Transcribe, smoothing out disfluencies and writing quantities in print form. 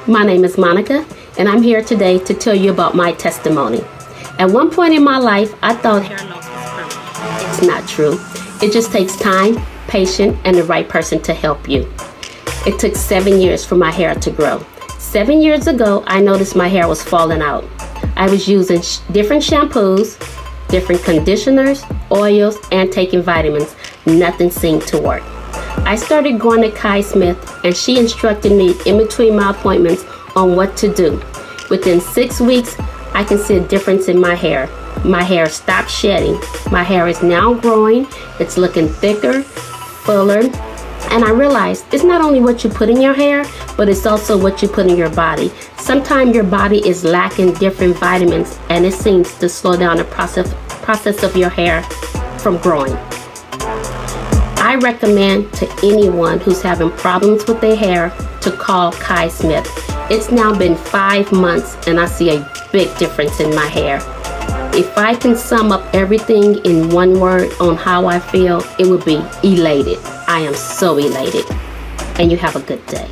My name is Monica, and I'm here today to tell you about my testimony. At one point in my life, I thought hair loss was permanent. It's not true. It just takes time, patience, and the right person to help you. It took 7 years for my hair to grow. 7 years ago, I noticed my hair was falling out. I was using different shampoos, different conditioners, oils, and taking vitamins. Nothing seemed to work. I started going to Kai Smith, and she instructed me in between my appointments on what to do. Within 6 weeks, I can see a difference in my hair. My hair stopped shedding. My hair is now growing. It's looking thicker, fuller, and I realized it's not only what you put in your hair, but it's also what you put in your body. Sometimes your body is lacking different vitamins, and it seems to slow down the process of your hair from growing. I recommend to anyone who's having problems with their hair to call Kai Smith. It's now been 5 months and I see a big difference in my hair. If I can sum up everything in one word on how I feel, it would be elated. I am so elated. And you have a good day.